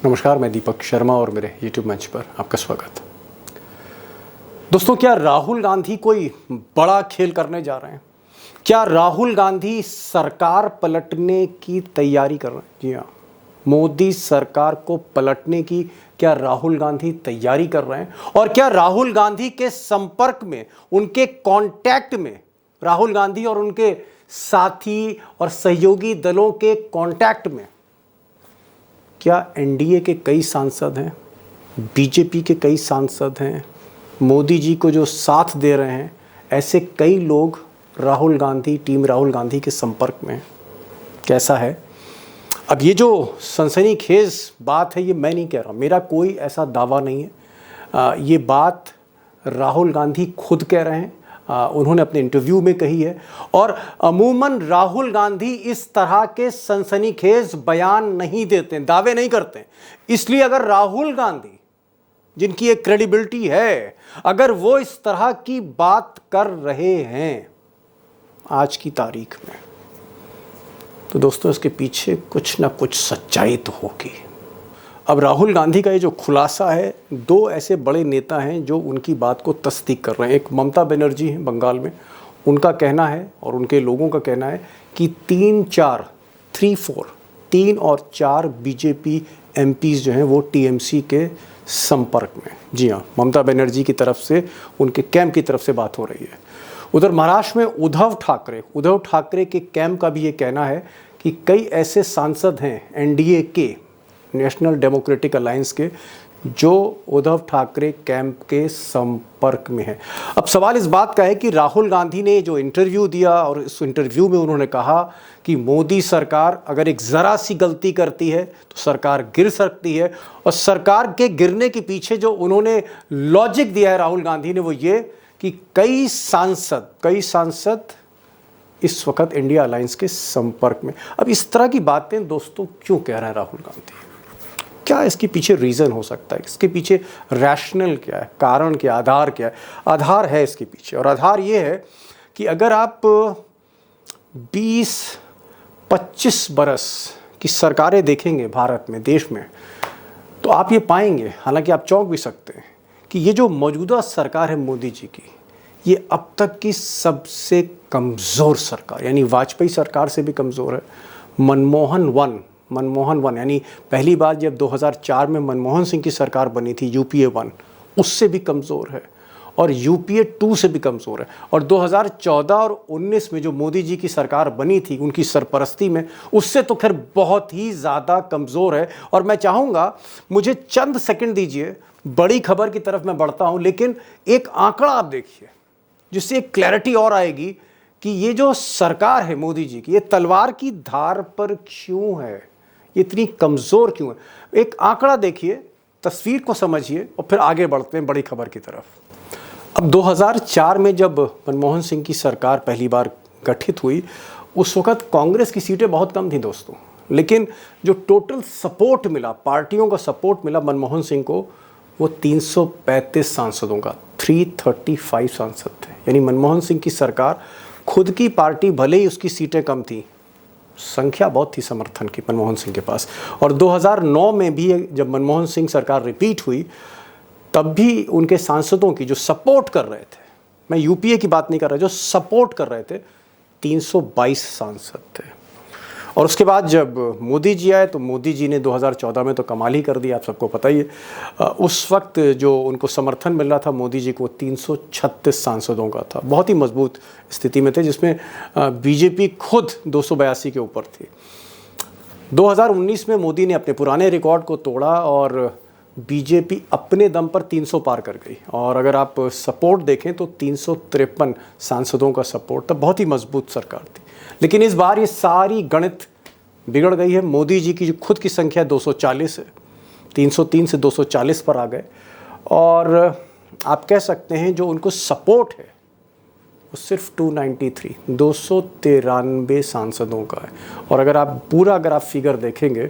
नमस्कार, मैं दीपक शर्मा और मेरे YouTube मंच पर आपका स्वागत। दोस्तों, क्या राहुल गांधी कोई बड़ा खेल करने जा रहे हैं? क्या राहुल गांधी सरकार पलटने की तैयारी कर रहे हैं? जी हाँ, मोदी सरकार को पलटने की क्या राहुल गांधी तैयारी कर रहे हैं? और क्या राहुल गांधी के संपर्क में, उनके कांटेक्ट में, राहुल गांधी और उनके साथी और सहयोगी दलों के कांटेक्ट में क्या एनडीए के कई सांसद हैं, बीजेपी के कई सांसद हैं, मोदी जी को जो साथ दे रहे हैं, ऐसे कई लोग राहुल गांधी, टीम राहुल गांधी के संपर्क में? कैसा है? अब ये जो सनसनीखेज बात है, ये मैं नहीं कह रहा, मेरा कोई ऐसा दावा नहीं है। ये बात राहुल गांधी खुद कह रहे हैं, उन्होंने अपने इंटरव्यू में कही है। और अमूमन राहुल गांधी इस तरह के सनसनीखेज बयान नहीं देते, दावे नहीं करते। इसलिए अगर राहुल गांधी, जिनकी एक क्रेडिबिलिटी है, अगर वो इस तरह की बात कर रहे हैं आज की तारीख में, तो दोस्तों इसके पीछे कुछ ना कुछ सच्चाई तो होगी। अब राहुल गांधी का ये जो खुलासा है, दो ऐसे बड़े नेता हैं जो उनकी बात को तस्दीक कर रहे हैं। एक ममता बनर्जी हैं बंगाल में, उनका कहना है और उनके लोगों का कहना है कि 3 और 4 बीजेपी एमपीज़ जो हैं वो टीएमसी के संपर्क में। जी हाँ, ममता बनर्जी की तरफ से, उनके कैंप की तरफ से बात हो रही है। उधर महाराष्ट्र में उद्धव ठाकरे के कैंप का भी ये कहना है कि कई ऐसे सांसद हैं एनडीए के, नेशनल डेमोक्रेटिक अलायंस के, जो उद्धव ठाकरे कैंप के संपर्क में है। अब सवाल इस बात का है कि राहुल गांधी ने जो इंटरव्यू दिया और इस इंटरव्यू में उन्होंने कहा कि मोदी सरकार अगर एक ज़रा सी गलती करती है तो सरकार गिर सकती है। और सरकार के गिरने के पीछे जो उन्होंने लॉजिक दिया है राहुल गांधी ने, वो ये कि कई सांसद इस वक्त इंडिया अलायंस के संपर्क में। अब इस तरह की बातें दोस्तों क्यों कह रहे हैं राहुल गांधी? क्या इसके पीछे रीज़न हो सकता है? इसके पीछे रैशनल क्या है, कारण क्या, आधार क्या है? आधार है इसके पीछे, और आधार ये है कि अगर आप 20-25 बरस की सरकारें देखेंगे भारत में, देश में, तो आप ये पाएंगे, हालांकि आप चौंक भी सकते हैं, कि ये जो मौजूदा सरकार है मोदी जी की, ये अब तक की सबसे कमज़ोर सरकार, यानी वाजपेयी सरकार से भी कमज़ोर है। मनमोहन वन यानी पहली बार जब 2004 में मनमोहन सिंह की सरकार बनी थी, यूपीए 1, उससे भी कमज़ोर है, और यूपीए 2 से भी कमज़ोर है। और 2014 और 19 में जो मोदी जी की सरकार बनी थी उनकी सरपरस्ती में, उससे तो खैर बहुत ही ज़्यादा कमज़ोर है। और मैं चाहूँगा, मुझे चंद सेकंड दीजिए, बड़ी खबर की तरफ मैं बढ़ता हूँ, लेकिन एक आंकड़ा आप देखिए जिससे एक क्लैरिटी और आएगी कि ये जो सरकार है मोदी जी की, ये तलवार की धार पर क्यों है, ये इतनी कमज़ोर क्यों है। एक आंकड़ा देखिए, तस्वीर को समझिए और फिर आगे बढ़ते हैं बड़ी खबर की तरफ। अब 2004 में जब मनमोहन सिंह की सरकार पहली बार गठित हुई, उस वक्त कांग्रेस की सीटें बहुत कम थी दोस्तों, लेकिन जो टोटल सपोर्ट मिला, पार्टियों का सपोर्ट मिला मनमोहन सिंह को, वो 335 सांसदों का, 335 सांसद थे। यानी मनमोहन सिंह की सरकार, खुद की पार्टी भले ही उसकी सीटें कम थी, संख्या बहुत थी समर्थन की मनमोहन सिंह के पास। और 2009 में भी जब मनमोहन सिंह सरकार रिपीट हुई, तब भी उनके सांसदों की जो सपोर्ट कर रहे थे, मैं यूपीए की बात नहीं कर रहा, जो सपोर्ट कर रहे थे, 322 सांसद थे। और उसके बाद जब मोदी जी आए, तो मोदी जी ने 2014 में तो कमाल ही कर दिया, आप सबको पता ही है। उस वक्त जो उनको समर्थन मिल रहा था मोदी जी को, 336 सांसदों का था। बहुत ही मजबूत स्थिति में थे, जिसमें बीजेपी खुद 282 के ऊपर थी। 2019 में मोदी ने अपने पुराने रिकॉर्ड को तोड़ा और बीजेपी अपने दम पर 300 पार कर गई। और अगर आप सपोर्ट देखें तो 353 सांसदों का सपोर्ट था। बहुत ही मजबूत सरकार थी। लेकिन इस बार ये सारी गणित बिगड़ गई है। मोदी जी की जो खुद की संख्या 240 है, 303 से 240 पर आ गए। और आप कह सकते हैं जो उनको सपोर्ट है वो सिर्फ 293 सांसदों का है। और अगर आप फिगर देखेंगे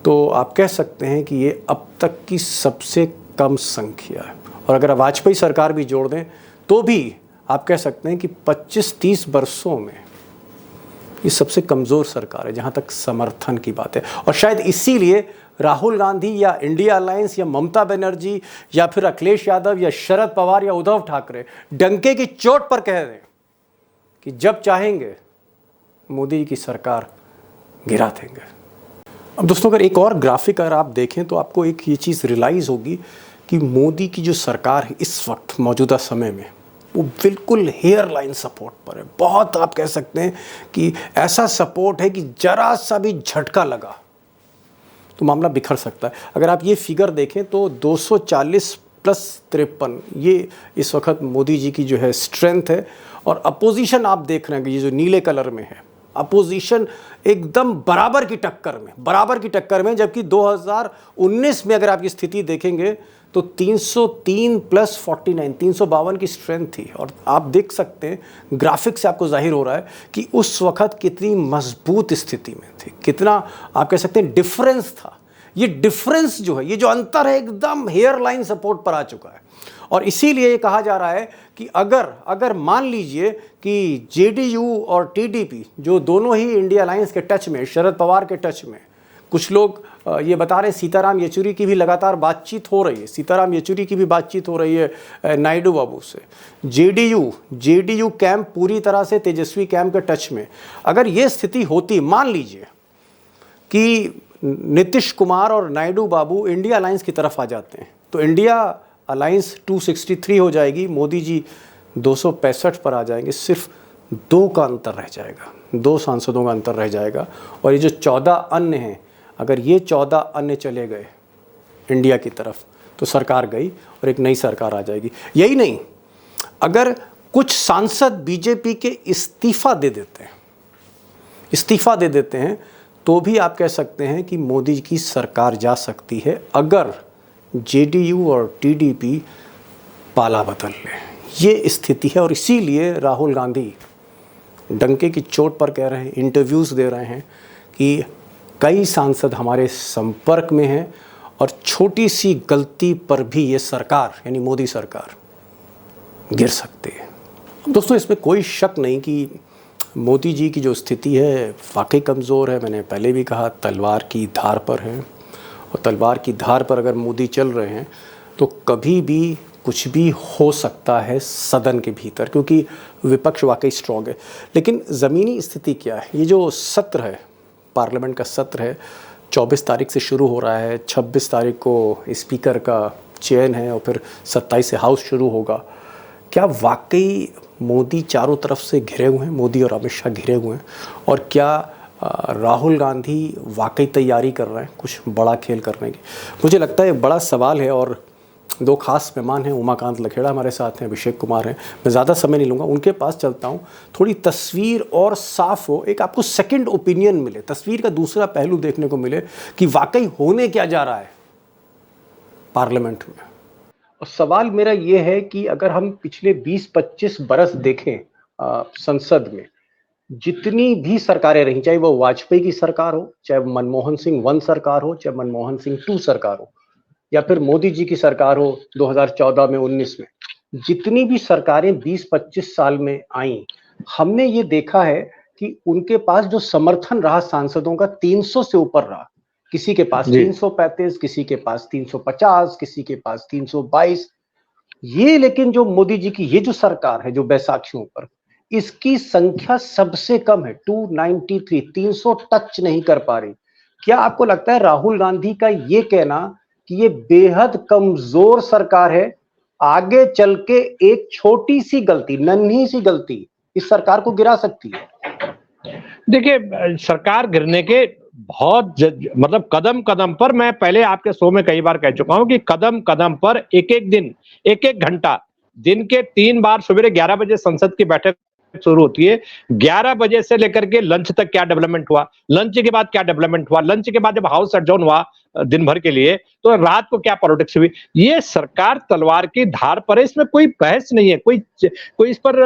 तो आप कह सकते हैं कि ये अब तक की सबसे कम संख्या है। और अगर आप वाजपेयी सरकार भी जोड़ दें तो भी आप कह सकते हैं कि 25-30 वर्षों में ये सबसे कमज़ोर सरकार है जहाँ तक समर्थन की बात है। और शायद इसीलिए राहुल गांधी या इंडिया अलायंस या ममता बनर्जी या फिर अखिलेश यादव या शरद पवार या उद्धव ठाकरे डंके की चोट पर कह रहे हैं कि जब चाहेंगे मोदी की सरकार गिरा देंगे। अब दोस्तों, अगर एक और ग्राफिक अगर आप देखें तो आपको एक ये चीज़ रियलाइज़ होगी कि मोदी की जो सरकार है इस वक्त मौजूदा समय में वो बिल्कुल हेयर लाइन सपोर्ट पर है। बहुत आप कह सकते हैं कि ऐसा सपोर्ट है कि जरा सा भी झटका लगा तो मामला बिखर सकता है। अगर आप ये फिगर देखें तो 240 प्लस 53 ये इस वक्त मोदी जी की जो है स्ट्रेंथ है। और अपोजिशन आप देख रहे हैं कि ये जो नीले कलर में है, अपोजिशन एकदम बराबर की टक्कर में, जबकि 2019 में अगर आप ये स्थिति देखेंगे तो 303 प्लस 49 352 की स्ट्रेंथ थी। और आप देख सकते हैं ग्राफिक से आपको जाहिर हो रहा है कि उस वक्त कितनी मजबूत स्थिति में थी, कितना आप कह सकते हैं डिफरेंस था। ये डिफरेंस जो है, ये जो अंतर है, एकदम हेयर लाइन सपोर्ट पर आ चुका है। और इसीलिए ये कहा जा रहा है कि अगर मान लीजिए कि जेडीयू और टीडीपी जो दोनों ही इंडिया अलायंस के टच में, शरद पवार के टच में, कुछ लोग ये बता रहे हैं सीताराम येचुरी की भी लगातार बातचीत हो रही है, सीताराम येचुरी की भी बातचीत हो रही है नायडू बाबू से। जेडीयू कैंप पूरी तरह से तेजस्वी कैंप के टच में। अगर ये स्थिति होती, मान लीजिए कि नीतीश कुमार और नायडू बाबू इंडिया अलायंस की तरफ आ जाते हैं तो इंडिया अलायंस 263 हो जाएगी, मोदी जी 265 पर आ जाएंगे। सिर्फ 2 का अंतर रह जाएगा, 2 सांसदों का अंतर रह जाएगा। और ये जो 14 अन्य हैं, अगर ये 14 अन्य चले गए इंडिया की तरफ तो सरकार गई और एक नई सरकार आ जाएगी। यही नहीं, अगर कुछ सांसद बीजेपी के इस्तीफा दे देते हैं तो भी आप कह सकते हैं कि मोदी की सरकार जा सकती है, अगर जेडीयू और टीडीपी पाला बदल ले। ये स्थिति है। और इसीलिए राहुल गांधी डंके की चोट पर कह रहे हैं, इंटरव्यूज़ दे रहे हैं कि कई सांसद हमारे संपर्क में हैं और छोटी सी गलती पर भी ये सरकार यानी मोदी सरकार गिर सकती है। दोस्तों, इसमें कोई शक नहीं कि मोदी जी की जो स्थिति है वाकई कमज़ोर है। मैंने पहले भी कहा, तलवार की धार पर है। और तलवार की धार पर अगर मोदी चल रहे हैं तो कभी भी कुछ भी हो सकता है सदन के भीतर, क्योंकि विपक्ष वाकई स्ट्रॉन्ग है। लेकिन ज़मीनी स्थिति क्या है? ये जो सत्र है, पार्लियामेंट का सत्र है, 24 तारीख से शुरू हो रहा है, 26 तारीख को स्पीकर का चयन है और फिर 27 से हाउस शुरू होगा। क्या वाकई मोदी चारों तरफ से घिरे हुए हैं, मोदी और अमित शाह घिरे हुए हैं? और क्या राहुल गांधी वाकई तैयारी कर रहे हैं कुछ बड़ा खेल करने की? मुझे लगता है बड़ा सवाल है। और 2 खास मेहमान हैं, उमाकांत लखेड़ा हमारे साथ हैं, अभिषेक कुमार हैं। मैं ज़्यादा समय नहीं लूँगा, उनके पास चलता हूँ, थोड़ी तस्वीर और साफ हो, एक आपको सेकंड ओपिनियन मिले, तस्वीर का दूसरा पहलू देखने को मिले कि वाकई होने क्या जा रहा है पार्लियामेंट में। और सवाल मेरा ये है कि अगर हम पिछले 20-25 बरस देखें संसद में, जितनी भी सरकारें रही, चाहे वो वाजपेयी की सरकार हो, चाहे मनमोहन सिंह 1 सरकार हो, चाहे मनमोहन सिंह 2 सरकार हो, या फिर मोदी जी की सरकार हो 2014 में 19 में, जितनी भी सरकारें 20-25 साल में आई, हमने ये देखा है कि उनके पास जो समर्थन रहा सांसदों का 300 से ऊपर रहा। किसी के पास 335, किसी के पास 350, किसी के पास 322। ये लेकिन जो मोदी जी की ये जो सरकार है, जो बैसाखियों पर, इसकी संख्या सबसे कम है, 293, 300 टच नहीं कर पा रही। क्या आपको लगता है राहुल गांधी का ये कहना कि ये बेहद कमजोर सरकार है, आगे चल के एक छोटी सी गलती, नन्ही सी गलती इस सरकार को गिरा सकती है? देखिए, सरकार गिरने के बहुत मतलब कदम कदम पर, मैं पहले आपके शो में कई बार कह चुका हूं कि कदम कदम पर, एक एक दिन, एक एक घंटा, दिन के 3 बार सवेरे 11 बजे संसद की बैठक शुरू होती है। 11 बजे से लेकर के लंच तक क्या डेवलपमेंट हुआ, लंच के बाद क्या डेवलपमेंट हुआ, लंच के बाद जब हाउस एडजॉर्न हुआ दिन भर के लिए, तो रात को क्या पॉलिटिक्स हुई। ये सरकार तलवार की धार पर है, इसमें कोई बहस नहीं है, कोई इस पर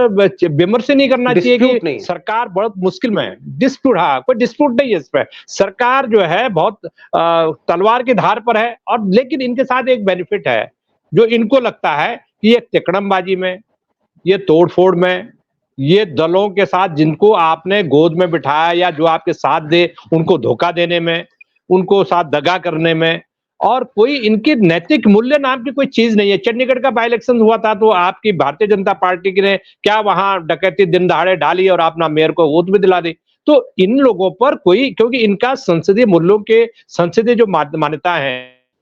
विमर्श नहीं करना चाहिए कि सरकार बहुत मुश्किल में है। डिस्प्यूट, हाँ, कोई डिस्प्यूट नहीं है इस पर। सरकार जो है बहुत तलवार की धार पर है। और लेकिन इनके साथ एक बेनिफिट है, जो इनको लगता है कि ये तिकड़मबाजी में, ये तोड़फोड़ में, ये दलों के साथ जिनको आपने गोद में बिठाया या जो आपके साथ दे, उनको धोखा देने में, उनको साथ दगा करने में, और कोई इनकी नैतिक मूल्य नाम की कोई चीज नहीं है। चंडीगढ़ का बाई इलेक्शन हुआ था तो आपकी भारतीय जनता पार्टी ने क्या वहां डकैती दिन दहाड़े डाली और अपना मेयर को वोट भी दिला दी। तो इन लोगों पर कोई, क्योंकि इनका संसदीय मूल्यों के, संसदीय जो मान्यता है,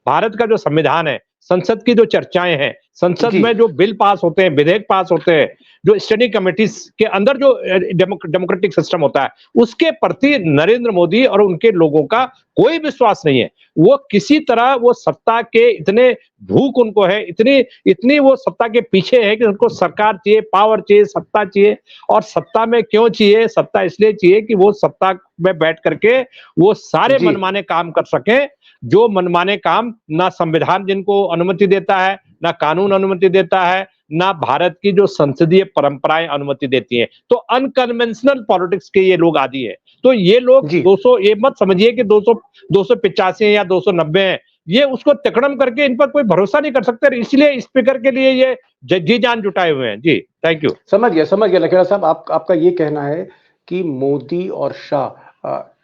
भारत का जो संविधान है, संसद की जो चर्चाएं हैं, संसद जी में जो बिल पास होते हैं, विधेयक पास होते हैं, जो स्टैंडिंग कमेटीज के अंदर जो डेमोक्रेटिक सिस्टम होता है, उसके प्रति नरेंद्र मोदी और उनके लोगों का कोई विश्वास नहीं है। वो किसी तरह वो सत्ता के इतने भूख उनको है, इतनी इतनी वो सत्ता के पीछे है कि उनको सरकार चाहिए, पावर चाहिए, सत्ता चाहिए। और सत्ता में क्यों चाहिए? सत्ता इसलिए चाहिए कि वो सत्ता में बैठ करके वो सारे जी मनमाने काम कर सके, जो मनमाने काम ना संविधान जिनको अनुमति देता है, ना कानून अनुमति देता है, ना भारत की जो संसदीय परंपराएं अनुमति देती हैं। तो अनकन्वेंशनल पॉलिटिक्स के ये लोग आदी है। तो ये लोग जी 200, ये मत समझिए कि 200 285 या 290 है, ये उसको तिकड़म करके इन पर कोई भरोसा नहीं कर सकते, इसलिए स्पीकर के लिए ये जी जान जुटाए हुए हैं। जी, थैंक यू। समझ गया लखेड़ा साहब। आपका ये कहना है कि मोदी और शाह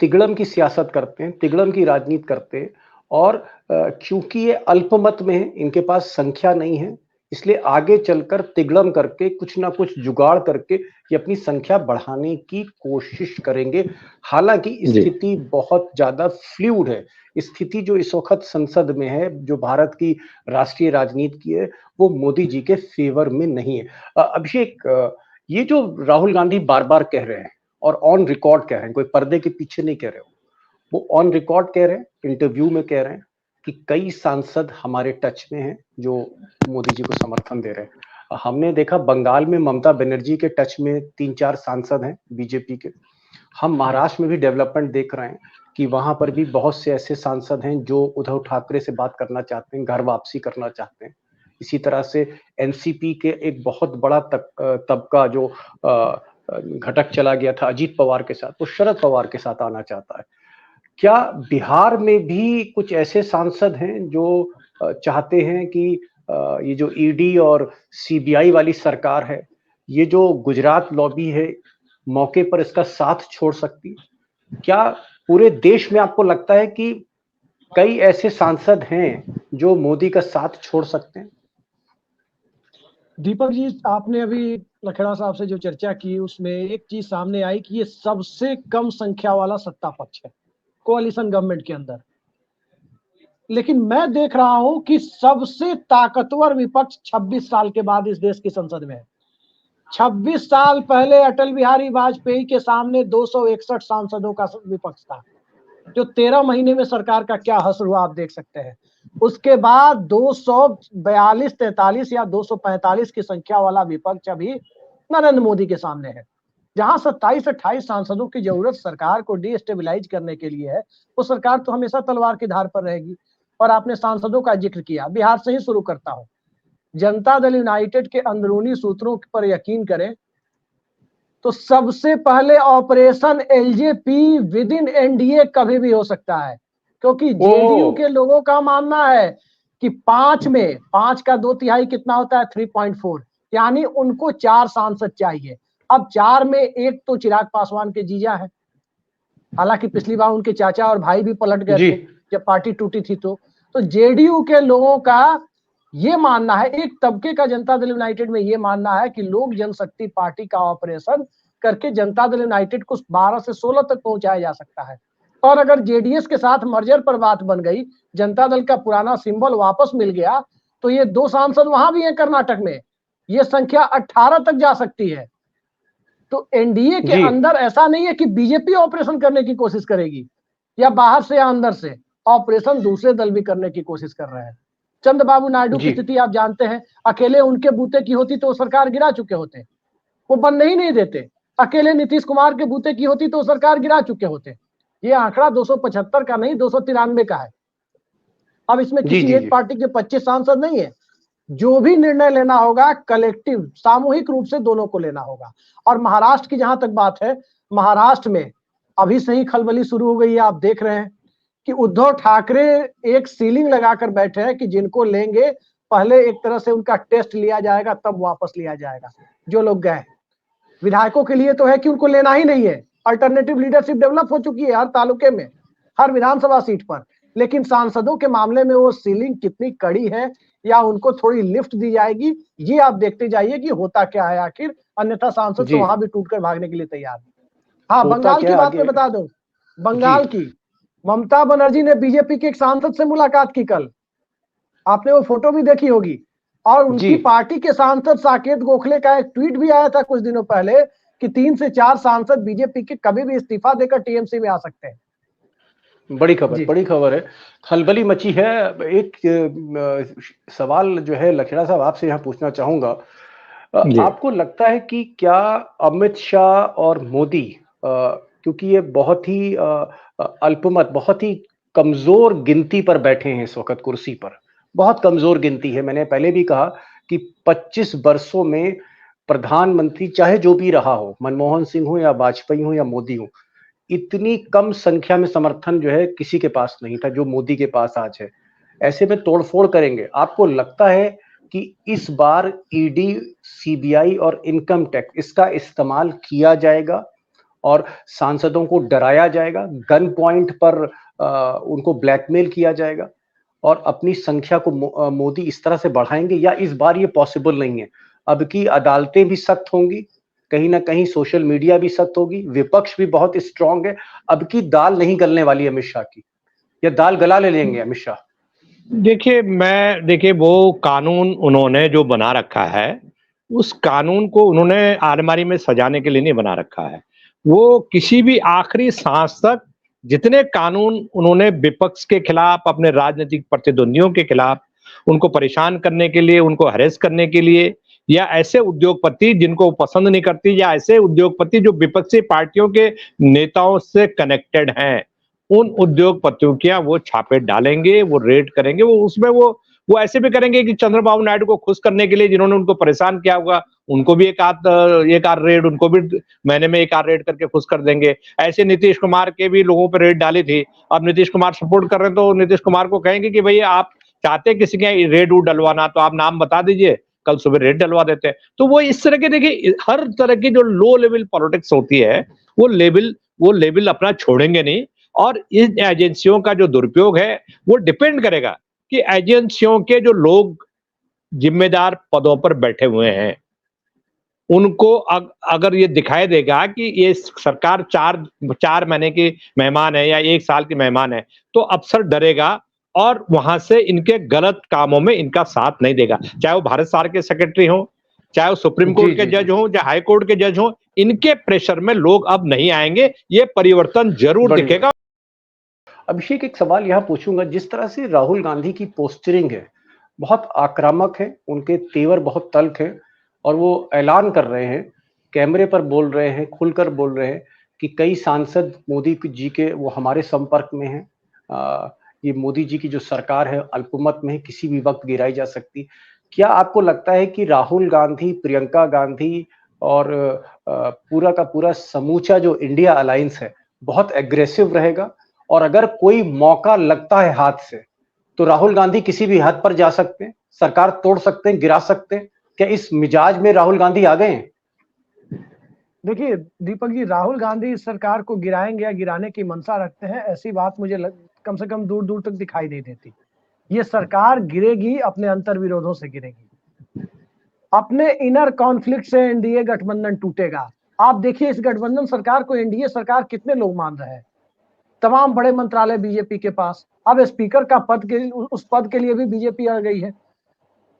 तिगड़म की सियासत करते हैं, तिगड़म की राजनीति करते हैं, और क्योंकि ये अल्पमत में है, इनके पास संख्या नहीं है, इसलिए आगे चलकर तिगड़म करके कुछ ना कुछ जुगाड़ करके ये अपनी संख्या बढ़ाने की कोशिश करेंगे। हालांकि जी, स्थिति बहुत ज्यादा फ्लूइड है। स्थिति जो इस वक्त संसद में है, जो भारत की राष्ट्रीय राजनीति की है, वो मोदी जी के फेवर में नहीं है। अभिषेक, ये जो राहुल गांधी बार बार कह रहे हैं और ऑन रिकॉर्ड कह रहे हैं, कोई पर्दे के पीछे नहीं कह रहे हो, वो ऑन रिकॉर्ड कह रहे हैं, इंटरव्यू में कह रहे हैं कि कई सांसद हमारे टच में हैं जो मोदी जी को समर्थन दे रहे हैं। हमने देखा बंगाल में ममता बनर्जी के टच में 3-4 सांसद हैं बीजेपी के। हम महाराष्ट्र में भी डेवलपमेंट देख रहे हैं कि वहां पर भी बहुत से ऐसे सांसद हैं जो उद्धव ठाकरे से बात करना चाहते हैं, घर वापसी करना चाहते हैं। इसी तरह से एनसीपी के एक बहुत बड़ा तबका जो घटक चला गया था अजीत पवार के साथ, वो शरद पवार के साथ आना चाहता है। क्या बिहार में भी कुछ ऐसे सांसद हैं जो चाहते हैं कि ये जो ईडी और सीबीआई वाली सरकार है, ये जो गुजरात लॉबी है, मौके पर इसका साथ छोड़ सकती है? क्या पूरे देश में आपको लगता है कि कई ऐसे सांसद हैं जो मोदी का साथ छोड़ सकते हैं? दीपक जी, आपने अभी लखेड़ा साहब से जो चर्चा की उसमें एक चीज सामने आई कि ये सबसे कम संख्या वाला सत्ता पक्ष है कोalition गवर्नमेंट के अंदर। लेकिन मैं देख रहा हूं कि सबसे ताकतवर विपक्ष 26 साल के बाद इस देश की संसद में है। 26 साल पहले अटल बिहारी वाजपेयी के सामने 261 सांसदों का विपक्ष था, जो 13 महीने में सरकार का क्या हश्र हुआ आप देख सकते हैं। उसके बाद 242, 43 या 245 की संख्या वाला विपक्ष अभी नरेंद्र मोदी के सामने है। जहां 27-28 सांसदों की जरूरत सरकार को डिस्टेबलाइज करने के लिए है, वो सरकार तो हमेशा तलवार की धार पर रहेगी। और आपने सांसदों का जिक्र किया, बिहार से ही शुरू करता हूं। जनता दल यूनाइटेड के अंदरूनी सूत्रों पर यकीन करें तो सबसे पहले operation LJP with in NDA कभी भी हो सकता है, क्योंकि जेडीयू के लोगों का मानना है कि 5 में 5 का 2/3 कितना होता है? 3.4, यानी उनको 4 सांसद चाहिए। अब 4 में एक तो चिराग पासवान के जीजा है, हालांकि पिछली बार उनके चाचा और भाई भी पलट गए थे जब पार्टी टूटी थी। तो जेडीयू के लोगों का ये मानना है, एक तबके का जनता दल यूनाइटेड में ये मानना है कि लोक जनशक्ति पार्टी का ऑपरेशन करके जनता दल यूनाइटेड को 12 से 16 तक पहुंचाया जा सकता है। और अगर जेडीएस के साथ मर्जर पर बात बन गई, जनता दल का पुराना सिंबल वापस मिल गया, तो ये 2 सांसद वहां भी हैं कर्नाटक में, ये संख्या 18 तक जा सकती है। तो एनडीए के अंदर ऐसा नहीं है कि बीजेपी ऑपरेशन करने की कोशिश करेगी या बाहर से या अंदर से, ऑपरेशन दूसरे दल भी करने की कोशिश कर रहे हैं। चंद्रबाबू नायडू की स्थिति आप जानते हैं, अकेले उनके बूते की होती तो सरकार गिरा चुके होते, वो बनने ही नहीं देते। अकेले नीतीश कुमार के बूते की होती तो सरकार गिरा चुके होते। ये आंकड़ा 275 का नहीं 293 का है। अब इसमें किसी एक पार्टी के 25 सांसद नहीं है, जो भी निर्णय लेना होगा कलेक्टिव सामूहिक रूप से दोनों को लेना होगा। और महाराष्ट्र की जहां तक बात है, महाराष्ट्र में अभी से ही खलबली शुरू हो गई है। आप देख रहे हैं कि उद्धव ठाकरे एक सीलिंग लगाकर बैठे हैं कि जिनको लेंगे पहले एक तरह से उनका टेस्ट लिया जाएगा, तब वापस लिया जाएगा जो लोग गए। विधायकों के लिए तो है कि उनको लेना ही नहीं है, अल्टरनेटिव लीडरशिप डेवलप हो चुकी है हर तालुके में, हर विधानसभा सीट पर। लेकिन सांसदों के मामले में वो सीलिंग कितनी कड़ी है या उनको थोड़ी लिफ्ट दी जाएगी, ये आप देखते जाइए कि होता क्या है आखिर, अन्यथा सांसद तो जी। वहां भी टूटकर भागने के लिए तैयार है। हाँ, होता बंगाल क्या की है बात मैं आगे? बता दूं, जी। बंगाल की ममता बनर्जी ने बीजेपी के एक सांसद से मुलाकात की कल, आपने वो फोटो भी देखी होगी। और जी। उनकी पार्टी के सांसद साकेत गोखले का एक ट्वीट भी आया था कुछ दिनों पहले कि 3 से 4 सांसद बीजेपी के कभी भी इस्तीफा देकर टीएमसी में आ सकते हैं। जी बड़ी खबर है, खलबली मची है। एक सवाल जो है लखेड़ा साहब आपसे यहाँ पूछना चाहूंगा। जी आपको लगता है कि क्या अमित शाह और मोदी, क्योंकि ये बहुत ही अल्पमत, बहुत ही कमजोर गिनती पर बैठे हैं इस वक्त कुर्सी पर, बहुत कमजोर गिनती है। मैंने पहले भी कहा कि 25 वर्षों में प्रधानमंत्री चाहे जो भी रहा हो, मनमोहन सिंह हो या वाजपेयी हो या मोदी हो, इतनी कम संख्या में समर्थन जो है किसी के पास नहीं था जो मोदी के पास आज है। ऐसे में तोड़फोड़ करेंगे। आपको लगता है कि इस बार ईडी, सीबीआई और इनकम टैक्स इसका इस्तेमाल किया जाएगा और सांसदों को डराया जाएगा, गन पॉइंट पर उनको ब्लैकमेल किया जाएगा और अपनी संख्या को मोदी इस तरह से बढ़ाएंगे, या इस बार ये पॉसिबल नहीं है? अब की अदालतें भी सख्त होंगी, कहीं ना कहीं सोशल मीडिया भी सख्त होगी, विपक्ष भी बहुत स्ट्रांग है। अब की दाल नहीं गलने वाली अमित शाह की, या दाल गला ले लेंगे अमित शाह? देखिए वो कानून उन्होंने जो बना रखा है, उस कानून को उन्होंने अलमारी में सजाने के लिए नहीं बना रखा है। वो किसी भी आखिरी सांस तक जितने कानून उन्होंने विपक्ष के खिलाफ, अपने राजनीतिक प्रतिद्वंदियों के खिलाफ, उनको परेशान करने के लिए, उनको हैरेस करने के लिए, या ऐसे उद्योगपति जिनको वो पसंद नहीं करती, या ऐसे उद्योगपति जो विपक्षी पार्टियों के नेताओं से कनेक्टेड हैं, उन उद्योगपतियों के यहाँ वो छापे डालेंगे, वो रेड करेंगे, वो ऐसे भी करेंगे कि चंद्रबाबू नायडू को खुश करने के लिए जिन्होंने उनको परेशान किया होगा, उनको भी एक आध रेड, उनको भी महीने में एक आध रेड करके खुश कर देंगे। ऐसे नीतीश कुमार के भी लोगों पर रेड डाली थी। अब नीतीश कुमार सपोर्ट कर रहे हैं तो नीतीश कुमार को कहेंगे कि भैया आप चाहते हैं किसी के रेड वूड डलवाना तो आप नाम बता दीजिए, कल सुबह रेड डलवा देते हैं। तो वो इस तरह के, देखिए हर तरह की जो लो लेवल पॉलिटिक्स होती है, वो लेवल अपना छोड़ेंगे नहीं। और इन एजेंसियों का जो दुरुपयोग है वो डिपेंड करेगा कि एजेंसियों के जो लोग जिम्मेदार पदों पर बैठे हुए हैं, उनको अगर ये दिखाई देगा कि ये सरकार 4 महीने की मेहमान है या 1 साल की मेहमान है, तो अफसर डरेगा और वहां से इनके गलत कामों में इनका साथ नहीं देगा। चाहे वो भारत सरकार के सेक्रेटरी हो, चाहे वो सुप्रीम जी कोर्ट के जी जी। जज हो, चाहे हाई कोर्ट के जज हो, इनके प्रेशर में लोग अब नहीं आएंगे। ये परिवर्तन जरूर बढ़िया। दिखेगा। अभिषेक, एक सवाल यहाँ पूछूंगा। जिस तरह से राहुल गांधी की पोस्चरिंग है, बहुत आक्रामक है, उनके तेवर बहुत तल्ख है और वो ऐलान कर रहे हैं, कैमरे पर बोल रहे हैं, खुलकर बोल रहे हैं कि कई सांसद मोदी जी के वो हमारे संपर्क में हैं। ये मोदी जी की जो सरकार है अल्पमत में है, किसी भी वक्त गिराई जा सकती। क्या आपको लगता है कि राहुल गांधी, प्रियंका गांधी और पूरा का पूरा समूचा जो इंडिया अलायंस है बहुत एग्रेसिव रहेगा, और अगर कोई मौका लगता है हाथ से तो राहुल गांधी किसी भी हद पर जा सकते हैं, सरकार तोड़ सकते हैं, गिरा सकते हैं? क्या इस मिजाज में राहुल गांधी आ गए हैं? देखिए दीपक जी, राहुल गांधी इस सरकार को गिराएंगे या गिराने की मंशा रखते हैं, ऐसी बात मुझे कम से कम दूर दूर तक दिखाई नहीं देती। ये सरकार गिरेगी, अपने अंतर विरोधों से गिरेगी, अपने इनर कॉन्फ्लिक्ट से एनडीए गठबंधन टूटेगा। आप देखिए इस गठबंधन सरकार को एनडीए सरकार कितने लोग मान रहे हैं। तमाम बड़े मंत्रालय बीजेपी के पास, अब स्पीकर का पद के उस पद के लिए भी बीजेपी आ गई है।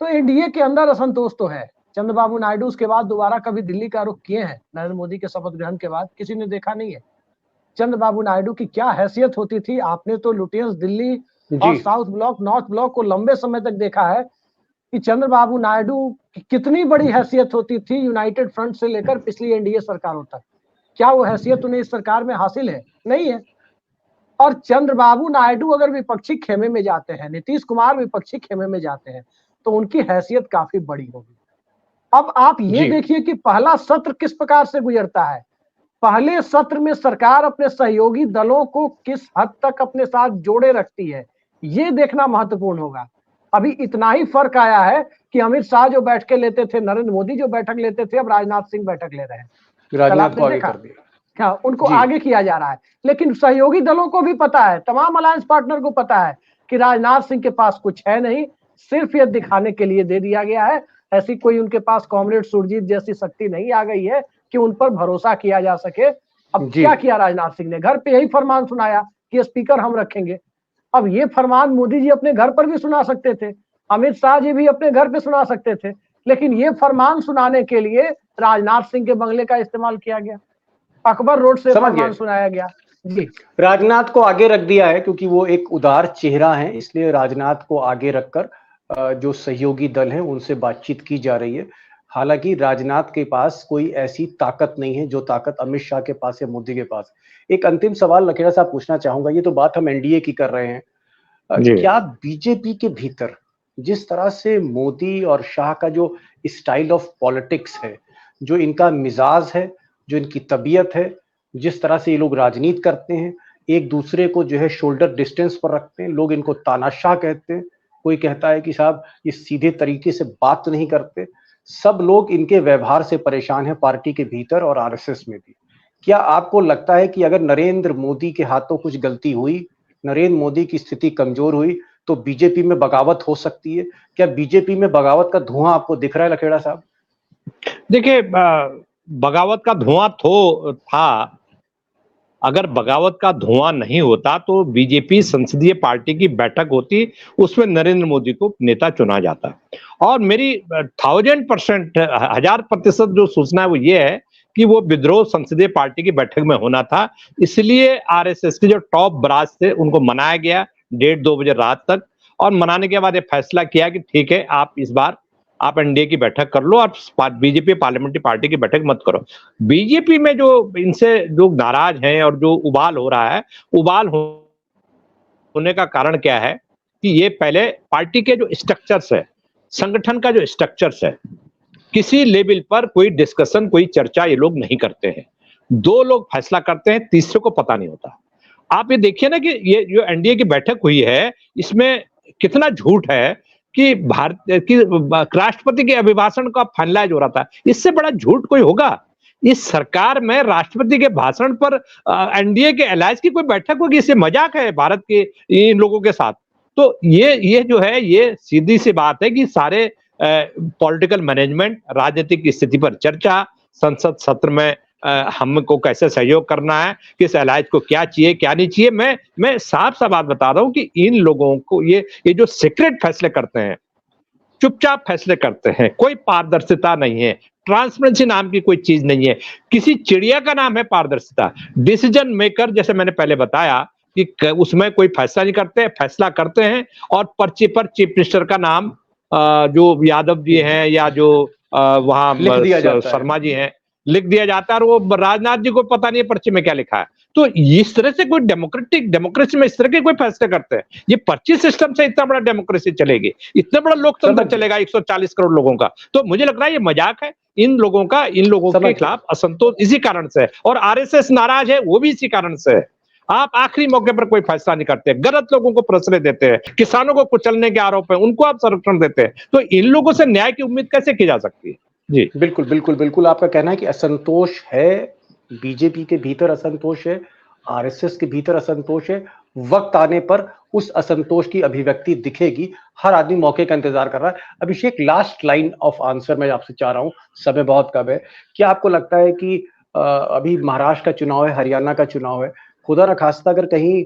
तो एनडीए के अंदर असंतोष तो है। चंद्रबाबू नायडू उसके बाद दोबारा कभी दिल्ली का रुख किए हैं? नरेंद्र मोदी के शपथ ग्रहण के बाद किसी ने देखा नहीं है। चंद्रबाबू नायडू की क्या हैसियत होती थी, आपने तो लुटियंस दिल्ली और जी। साउथ ब्लॉक, नॉर्थ ब्लॉक को लंबे समय तक देखा है कि चंद्रबाबू नायडू की कितनी बड़ी हैसियत होती थी यूनाइटेड फ्रंट से लेकर पिछली एनडीए सरकारों तक। क्या वो हैसियत उन्हें इस सरकार में हासिल है? नहीं है। और चंद्रबाबू नायडू अगर विपक्षी खेमे में जाते हैं, नीतीश कुमार विपक्षी खेमे में जाते हैं, तो उनकी हैसियत काफी बड़ी होगी। अब आप ये जी। देखिए कि पहला सत्र किस प्रकार से गुजरता है। पहले सत्र में सरकार अपने सहयोगी दलों को किस हद तक अपने साथ जोड़े रखती है, ये देखना महत्वपूर्ण होगा। अभी इतना ही फर्क आया है कि अमित शाह जो बैठकें लेते थे, नरेंद्र मोदी जो बैठक लेते थे, अब राजनाथ सिंह बैठक ले रहे हैं। कल राजनाथ आपने को आगे देखा कर दिया। क्या उनको जी। आगे किया जा रहा है। लेकिन सहयोगी दलों को भी पता है, तमाम अलायंस पार्टनर को पता है कि राजनाथ सिंह के पास कुछ है नहीं, सिर्फ ये दिखाने के लिए दे दिया गया है। ऐसी कोई उनके पास कॉमरेड सुरजीत जैसी शक्ति नहीं आ गई है कि उन पर भरोसा किया जा सके। अब जी। क्या किया राजनाथ सिंह ने, घर पे यही फरमान सुनाया कि स्पीकर हम रखेंगे। अब ये फरमान मोदी जी अपने घर पर भी सुना सकते थे, अमित शाह जी भी अपने घर पे सुना सकते थे, लेकिन ये फरमान सुनाने के लिए राजनाथ सिंह के बंगले का इस्तेमाल किया गया, अकबर रोड से समझ फरमान गए। सुनाया गया। जी राजनाथ को आगे रख दिया है क्योंकि वो एक उदार चेहरा है, इसलिए राजनाथ को आगे रखकर जो सहयोगी दल हैं उनसे बातचीत की जा रही है। हालांकि राजनाथ के पास कोई ऐसी ताकत नहीं है जो ताकत अमित शाह के पास है, मोदी के पास। एक अंतिम सवाल लखेड़ा साहब पूछना चाहूंगा, ये तो बात हम एनडीए की कर रहे हैं, जी क्या बीजेपी के भीतर जिस तरह से मोदी और शाह का जो स्टाइल ऑफ पॉलिटिक्स है, जो इनका मिजाज है, जो इनकी तबीयत है, जिस तरह से ये लोग राजनीति करते हैं, एक दूसरे को जो है शोल्डर डिस्टेंस पर रखते हैं, लोग इनको तानाशाह कहते हैं, कोई कहता है कि साहब ये सीधे तरीके से बात नहीं करते, सब लोग इनके व्यवहार से परेशान हैं पार्टी के भीतर और आरएसएस में भी। क्या आपको लगता है कि अगर नरेंद्र मोदी के हाथों कुछ गलती हुई, नरेंद्र मोदी की स्थिति कमजोर हुई, तो बीजेपी में बगावत हो सकती है? क्या बीजेपी में बगावत का धुआं आपको दिख रहा है लखेड़ा साहब? देखिए, बगावत का धुआं तो था। अगर बगावत का धुआं नहीं होता तो बीजेपी संसदीय पार्टी की बैठक होती, उसमें नरेंद्र मोदी को नेता चुना जाता। और मेरी 1000% 1000% जो सूचना है वो ये है कि वो विद्रोह संसदीय पार्टी की बैठक में होना था। इसलिए आरएसएस के जो टॉप ब्रास थे उनको मनाया गया 1:30-2 बजे रात तक, और मनाने के बाद ये फैसला किया कि ठीक है, आप इस बार आप एनडीए की बैठक कर लो, आप बीजेपी पार्लियामेंट्री पार्टी की बैठक मत करो। बीजेपी में जो इनसे जो नाराज हैं और जो उबाल हो रहा है, उबाल होने का कारण क्या है कि ये पहले पार्टी के जो स्ट्रक्चर्स है, संगठन का जो स्ट्रक्चर्स है, किसी लेवल पर कोई डिस्कशन, कोई चर्चा ये लोग नहीं करते हैं। 2 लोग फैसला करते हैं, तीसरे को पता नहीं होता। आप ये देखिए ना कि ये जो एनडीए की बैठक हुई है, इसमें कितना झूठ है कि भारत की राष्ट्रपति के अभिभाषण का फाइनलाइज हो रहा था। इससे बड़ा झूठ कोई होगा? इस सरकार में राष्ट्रपति के भाषण पर एनडीए के अलायंस की कोई बैठक होगी? इससे मजाक है भारत के इन लोगों के साथ। तो ये जो है, ये सीधी सी बात है कि सारे पॉलिटिकल मैनेजमेंट, राजनीतिक स्थिति पर चर्चा, संसद सत्र में हमको कैसे सहयोग करना है, किस अलायंस को क्या चाहिए क्या नहीं चाहिए। मैं साफ सा बात बता रहा हूं कि इन लोगों को ये जो सीक्रेट फैसले करते हैं, चुपचाप फैसले करते हैं, कोई पारदर्शिता नहीं है, ट्रांसपेरेंसी नाम की कोई चीज नहीं है। किसी चिड़िया का नाम है पारदर्शिता। डिसीजन मेकर, जैसे मैंने पहले बताया कि उसमें कोई फैसला नहीं करते, फैसला करते हैं और पर्ची पर चीफ मिनिस्टर का नाम जो यादव जी हैं या जो वहां लिख दिया जाता है। शर्मा जी हैं, लिख दिया जाता है, और वो राजनाथ जी को पता नहीं है पर्ची में क्या लिखा है। तो इस तरह से कोई डेमोक्रेसी में इस तरह के कोई फैसले करते हैं? ये पर्ची सिस्टम से इतना बड़ा डेमोक्रेसी चलेगी, इतना बड़ा लोकतंत्र चलेगा 140 करोड़ लोगों का? तो मुझे लग रहा है ये मजाक है इन लोगों के खिलाफ असंतोष इसी कारण से है, और आरएसएस नाराज है वो भी इसी कारण से है। आप आखिरी मौके पर कोई फैसला नहीं करते, गलत लोगों को प्रश्रय देते हैं, किसानों को कुचलने के आरोप है उनको आप संरक्षण देते हैं, तो इन लोगों से न्याय की उम्मीद कैसे की जा सकती है? जी बिल्कुल बिल्कुल बिल्कुल, आपका कहना है कि असंतोष है, बीजेपी के भीतर असंतोष है, आरएसएस के भीतर असंतोष है। वक्त आने पर उस असंतोष की अभिव्यक्ति दिखेगी, हर आदमी मौके का इंतजार कर रहा है। अभिषेक, लास्ट लाइन ऑफ आंसर मैं आपसे चाह रहा हूं, समय बहुत कम है। क्या आपको लगता है कि अभी महाराष्ट्र का चुनाव है, हरियाणा का चुनाव है, खुदा न खास्ता अगर कहीं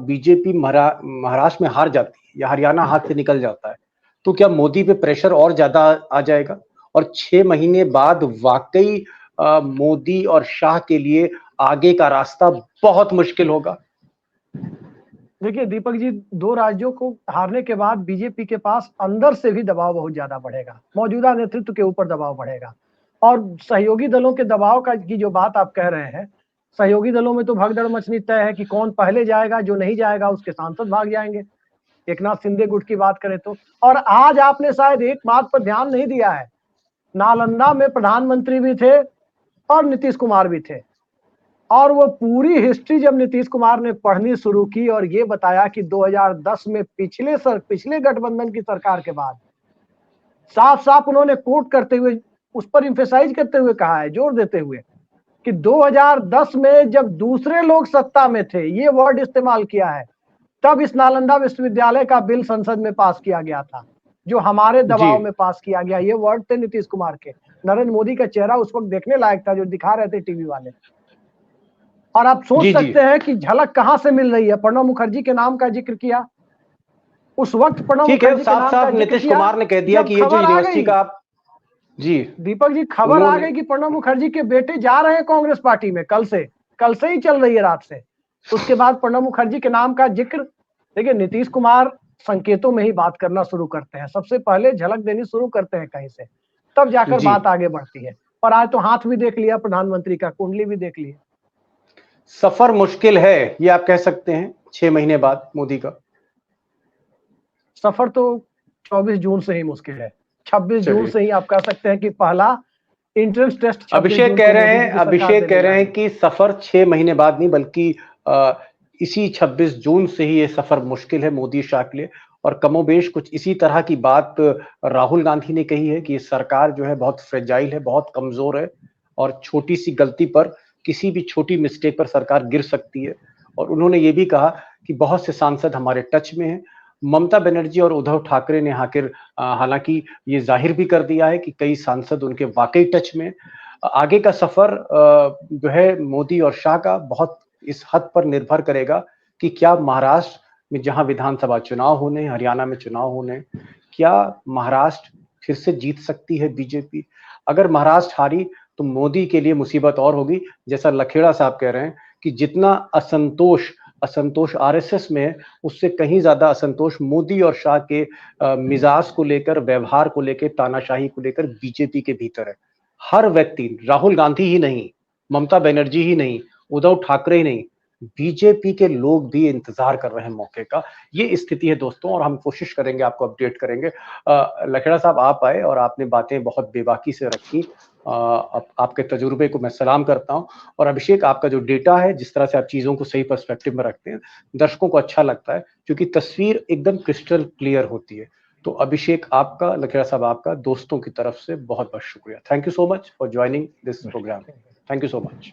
बीजेपी महाराष्ट्र में हार जाती है या हरियाणा हाथ से निकल जाता है, तो क्या मोदी पे प्रेशर और ज्यादा आ जाएगा और 6 महीने बाद वाकई मोदी और शाह के लिए आगे का रास्ता बहुत मुश्किल होगा? देखिए दीपक जी, 2 राज्यों को हारने के बाद बीजेपी के पास अंदर से भी दबाव बहुत ज्यादा बढ़ेगा, मौजूदा नेतृत्व के ऊपर दबाव बढ़ेगा। और सहयोगी दलों के दबाव का की जो बात आप कह रहे हैं, सहयोगी दलों में तो भगदड़ मचनी तय है कि कौन पहले जाएगा, जो नहीं जाएगा उसके सांसद भाग जाएंगे, एकनाथ शिंदे गुट की बात करें तो। और आज आपने शायद एक बात पर ध्यान नहीं दिया है, नालंदा में प्रधानमंत्री भी थे और नीतीश कुमार भी थे, और वो पूरी हिस्ट्री जब नीतीश कुमार ने पढ़नी शुरू की और ये बताया कि 2010 में पिछले गठबंधन की सरकार के बाद साफ साफ उन्होंने कोट करते हुए, उस पर इंफेसाइज करते हुए कहा है, जोर देते हुए कि 2010 में जब दूसरे लोग सत्ता में थे, ये वर्ड इस्तेमाल किया है, तब इस नालंदा विश्वविद्यालय का बिल संसद में पास किया गया था, जो हमारे दबाव में पास किया गया। ये वर्ड थे नीतीश कुमार के। नरेंद्र मोदी का चेहरा उस वक्त देखने लायक था, जो दिखा रहे थे टीवी वाले। और आप सोच सकते हैं कि झलक कहां से मिल रही है। प्रणब मुखर्जी के नाम का जिक्र किया उस वक्त, प्रणब मुखर्जी के नाम का जिक्र नीतीश किया, कुमार ने कह दिया कि ये जो यूनिवर्सिटी का आप जी दीपक जी, खबर आ गई कि प्रणब मुखर्जी के बेटे जा रहे हैं कांग्रेस पार्टी में। कल से ही चल रही है, रात से। उसके बाद प्रणब मुखर्जी के नाम का जिक्र। देखिए, नीतीश कुमार संकेतों में ही बात करना शुरू करते हैं, सबसे पहले झलक देनी शुरू करते हैं कहीं से, तब जाकर बात आगे बढ़ती है। और आज तो हाथ भी देख लिया प्रधानमंत्री का, कुंडली भी देख ली। सफर मुश्किल है, ये आप कह सकते हैं 6 महीने बाद मोदी का। सफर तो 24 जून से ही मुश्किल है। 26 जून से ही आप कह सकते हैं कि पहला एंट्रेंस टेस्ट। अभिषेक कह रहे हैं कि सफर 6 महीने बाद नहीं, बल्कि इसी 26 जून से ही ये सफर मुश्किल है मोदी शाह के लिए। और कमोबेश कुछ इसी तरह की बात राहुल गांधी ने कही है कि ये सरकार जो है बहुत फ्रेजाइल है, बहुत कमजोर है, और छोटी सी गलती पर, किसी भी छोटी मिस्टेक पर सरकार गिर सकती है। और उन्होंने ये भी कहा कि बहुत से सांसद हमारे टच में हैं। ममता बनर्जी और उद्धव ठाकरे ने हालांकि ये जाहिर भी कर दिया है कि कई सांसद उनके वाकई टच में। आगे का सफर जो है मोदी और शाह का बहुत इस हद पर निर्भर करेगा कि क्या महाराष्ट्र में, जहां विधानसभा चुनाव होने, हरियाणा में चुनाव होने, क्या महाराष्ट्र फिर से जीत सकती है बीजेपी। अगर महाराष्ट्र हारी तो मोदी के लिए मुसीबत और होगी। जैसा लखेड़ा साहब कह रहे हैं कि जितना असंतोष आरएसएस में है, उससे कहीं ज्यादा असंतोष मोदी और शाह के मिजाज को लेकर, व्यवहार को लेकर, तानाशाही को लेकर बीजेपी के भीतर है। हर व्यक्ति, राहुल गांधी ही नहीं, ममता बनर्जी ही नहीं, उद्धव ठाकरे ही नहीं, बीजेपी के लोग भी इंतजार कर रहे हैं मौके का। ये स्थिति है दोस्तों, और हम कोशिश करेंगे, आपको अपडेट करेंगे। लखेड़ा साहब, आप आए और आपने बातें बहुत बेबाकी से रखी। आपके तजुर्बे को मैं सलाम करता हूं। और अभिषेक, आपका जो डेटा है, जिस तरह से आप चीजों को सही पर्सपेक्टिव में रखते हैं, दर्शकों को अच्छा लगता है, क्योंकि तस्वीर एकदम क्रिस्टल क्लियर होती है। तो अभिषेक आपका, लखेड़ा साहब आपका, दोस्तों की तरफ से बहुत बहुत शुक्रिया। Thank you so much for joining this programme. Thank you so much.